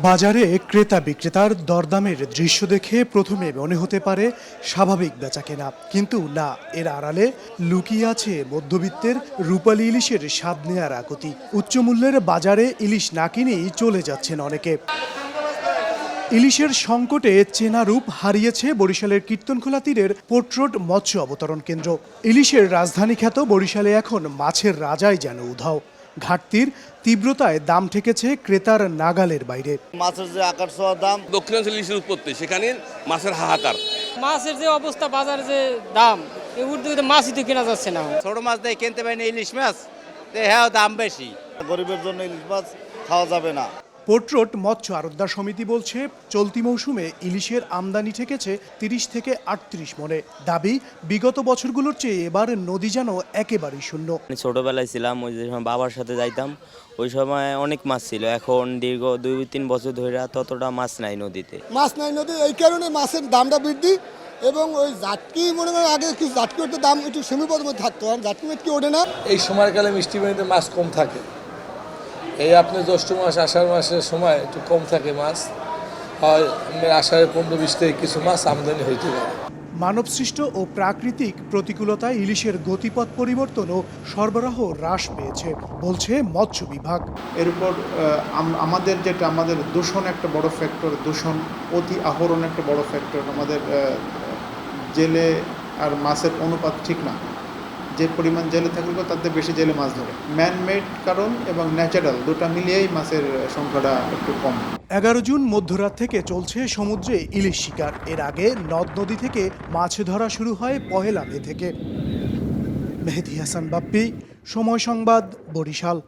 বাজারে ক্রেতা বিক্রেতার দরদামের দৃশ্য দেখে প্রথমে মনে হতে পারে স্বাভাবিক বেচাকেনা, কিন্তু না, এর আড়ালে লুকিয়ে আছে মধ্যবিত্তের রূপালী ইলিশের স্বাদ নেয়ার আকুতি। উচ্চমূল্যের বাজারে ইলিশ না কিনেই চলে যাচ্ছেন অনেকে। ইলিশের সংকটে চেনা রূপ হারিয়েছে বরিশালের কীর্তনখোলা তীরের পোর্ট রোড মৎস্য অবতরণ কেন্দ্র। ইলিশের রাজধানী খ্যাত বরিশালে এখন মাছের রাজাই যেন উধাও। ঘাটতির তীব্রতায় দাম ঠেকেছে ক্রেতার নাগালের বাইরে। মাছের যে আকার ছোঁয়া দাম, দক্ষিণাঞ্চল ইলিশের উৎপত্তি, সেখানে মাছের হাহাকার। মাছের যে অবস্থা, বাজারে যে দাম, এই উর্দুতে মাছই তো কেনা যাচ্ছে না। ছোট মাছ দিয়ে কিনতে পারি না, ইলিশ মাছ হ্যাঁ দাম বেশি। গরিবের জন্য ইলিশ মাছ খাওয়া যাবে না। পোর্ট রোড মৎস্য আড়তদার সমিতি বলছে, চলতি মৌসুমে ইলিশের আমদানি ঠেকেছে 30 থেকে 38 মনে। দাবি, বিগত বছরগুলোর চেয়ে এবার নদী যেন একেবারেই শূন্য। ছোটবেলায় ছিলাম, ওই যে সময় বাবার সাথে যাইতাম, ওই সময় অনেক মাছ ছিল। এখন দীর্ঘ 2-3 বছর ধরে ততটা মাছ নাই নদীতে। মাছ নাই নদী, এই কারণে মাছের দামটা বৃদ্ধি। এবং ওই জাটকি মনে করেন আগে কিছু জাটকি ওঠে, দাম একটু সীমিত মধ্যে থাকতো, আর জাটকি মেটকি ওঠে না। এই সময়কালে মিষ্টি পানিতে মাছ কম থাকে। এই আপনি জ্যৈষ্ঠ মাস আষাঢ় মাসের সময় একটু কম থাকে মাছ, হয় আষাঢ়ে 15-20 থেকে কিছু মাছ আমদানি হইতে পারে। মানবসৃষ্ট ও প্রাকৃতিক প্রতিকূলতায় ইলিশের গতিপথ পরিবর্তন ও সরবরাহ হ্রাস পেয়েছে বলছে মৎস্য বিভাগ। এর উপর আমাদের দূষণ একটা বড় ফ্যাক্টর, দূষণ অতি আহরণ একটা বড় ফ্যাক্টর। আমাদের জেলে আর মাছের অনুপাত ঠিক না, যে পরিমাণ জেলে থাকলে তাতে বেশি জেলে মাছ ধরে। ম্যানমেড কারণ এবং ন্যাচারাল দুটা মিলিয়েই মাছের সংখ্যাটা একটু কম। 11 জুন মধ্যরাত থেকে চলছে সমুদ্রে ইলিশ শিকার। এর আগে নদ নদী থেকে মাছ ধরা শুরু হয় 1 মে থেকে। মেহেদী হাসান বাপ্পি, সময় সংবাদ, বরিশাল।